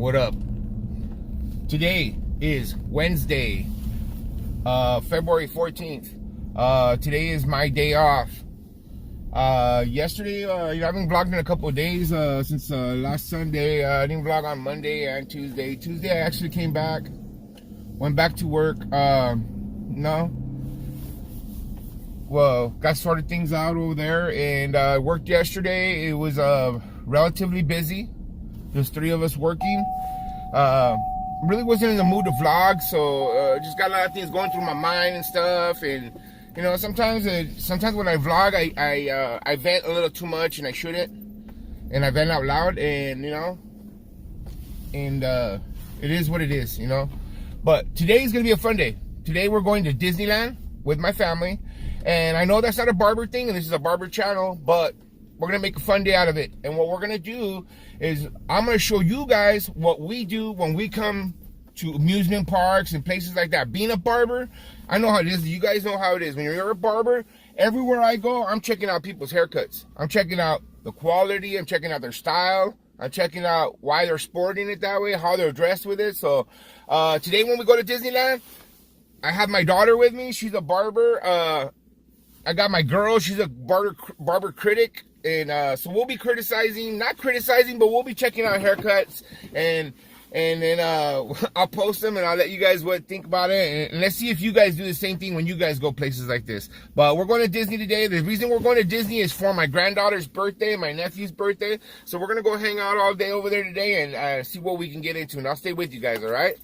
What up? Today is Wednesday, February 14th. Today is my day off. Yesterday, I haven't vlogged in a couple of days since last Sunday. I didn't vlog on Monday and Tuesday. Tuesday, I actually came back, went back to work. Got sorted things out over there, and worked yesterday. It was relatively busy. There's 3 of us working. Really wasn't in the mood to vlog, so just got a lot of things going through my mind and stuff. And you know, sometimes when I vlog, I vent a little too much, and I shouldn't. And I vent out loud, and you know, and it is what it is, you know. But today is gonna be a fun day. Today we're going to Disneyland with my family, and I know that's not a barber thing, and this is a barber channel, but we're gonna make a fun day out of it. And what we're gonna do is I'm gonna show you guys what we do when we come to amusement parks and places like that. Being a barber, I know how it is. You guys know how it is. When you're a barber, everywhere I go, I'm checking out people's haircuts. I'm checking out the quality. I'm checking out their style. I'm checking out why they're sporting it that way, how they're dressed with it. So today when we go to Disneyland, I have my daughter with me. She's a barber. I got my girl. She's a barber critic. And so we'll be not criticizing, but we'll be checking out haircuts, and then I'll post them, and I'll let you guys think about it, and let's see if you guys do the same thing when you guys go places like this. But we're going to Disney today. The reason we're going to Disney is for my granddaughter's birthday, my nephew's birthday. So we're gonna go hang out all day over there today and see what we can get into, and I'll stay with you guys. All right?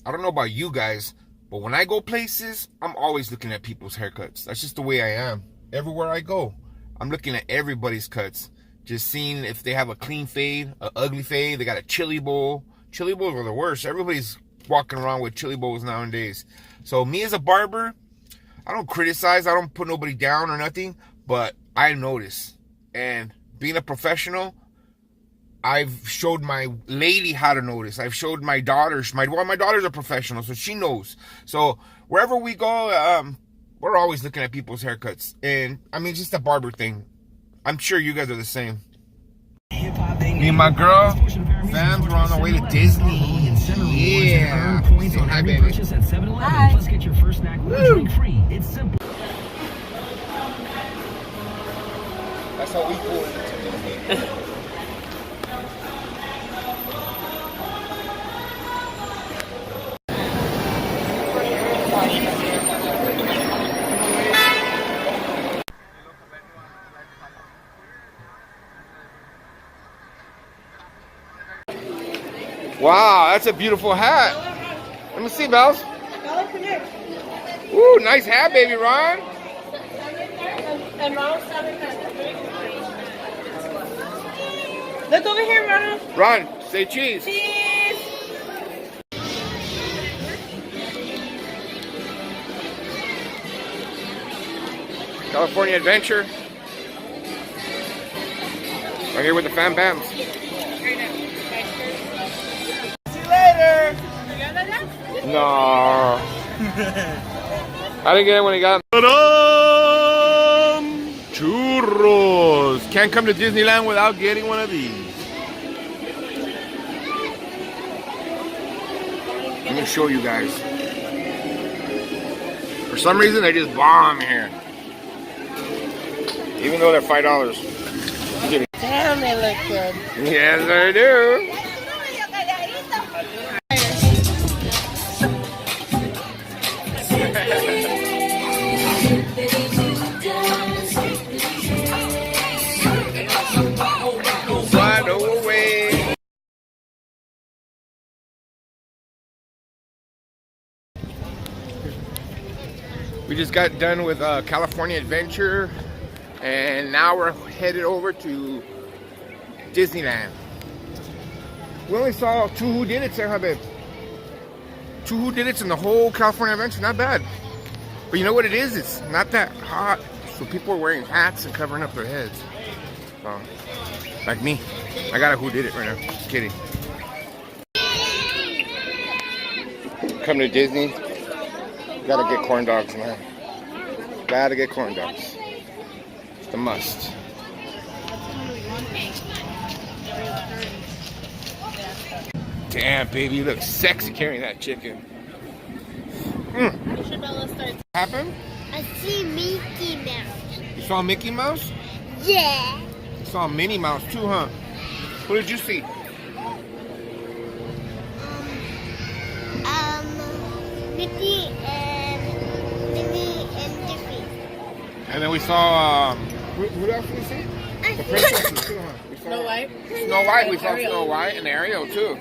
I don't know about you guys, but when I go places, I'm always looking at people's haircuts. That's just the way I am. Everywhere I go, I'm looking at everybody's cuts, just seeing if they have a clean fade, an ugly fade. They got a chili bowl. Chili bowls are the worst. Everybody's walking around with chili bowls nowadays. So me as a barber, I don't criticize. I don't put nobody down or nothing, but I notice. And being a professional, I've showed my lady how to notice. I've showed my daughters. My daughter's a professional, so she knows. So wherever we go, we're always looking at people's haircuts. And I mean, it's just a barber thing. I'm sure you guys are the same. Me and my girl, fams, we're on our way to Disney. Yeah. Say hi, baby. Hi. Let's get your first snack with a drink free. It's simple. That's how we pull into Disney. Wow, that's a beautiful hat. Let me see, Bells. Ooh, nice hat, baby, Ron. And Ronald's look over here, Ronald. Ron, say cheese. Cheese. California Adventure. Right here with the Fam Bams. No. I didn't get it when he got churros. Can't come to Disneyland without getting one of these. Let me show you guys. For some reason, they just bomb here. Even though they're $5. Damn, they look good. Yes, they do. Right away. We just got done with California Adventure, and now we're headed over to Disneyland. We only saw 2 whodunits there, huh, babe? 2 whodunits in the whole California Adventure. Not bad. But you know what it is? It's not that hot, so people are wearing hats and covering up their heads. So, like me. I got a whodunit right now. Just kidding. Come to Disney, gotta get corn dogs, man. Gotta get corn dogs. It's a must. Damn, baby, you look sexy carrying that chicken. You should know let's start. What happened? I see Mickey Mouse. You saw Mickey Mouse? Yeah. You saw Minnie Mouse too, huh? What did you see? Mickey and Minnie and Diffie. And then we saw, who else did we see? The princesses too, huh? We saw Snow White. Snow White, we saw Ariel. Snow White and Ariel too.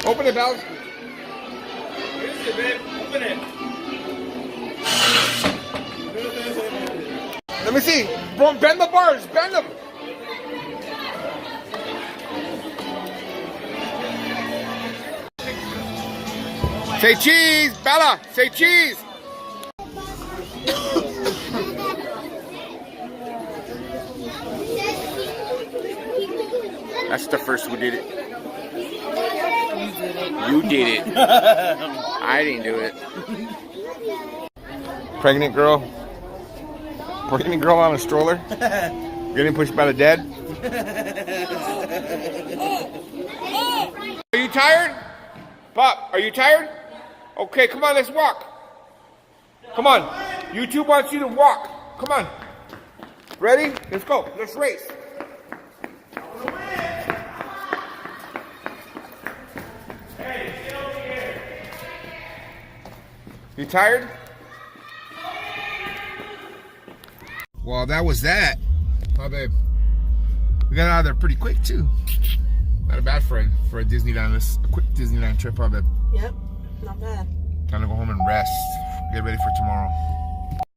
Open it, Belle. What is it, babe? Open it. Let me see. Bro, bend the bars. Bend them. Say cheese, Bella. Say cheese. That's the first who did it. You did it. I didn't do it. Pregnant girl. Pregnant girl on a stroller. Getting pushed by the dad. Are you tired? Pop, are you tired? Okay, come on, let's walk. Come on. YouTube wants you to walk. Come on. Ready? Let's go. Let's race. You tired? Well, that was that. Oh, babe. We got out of there pretty quick, too. Not a bad for a Disneyland. This a quick Disneyland trip, huh, babe? Yep, not bad. Time to go home and rest. Get ready for tomorrow.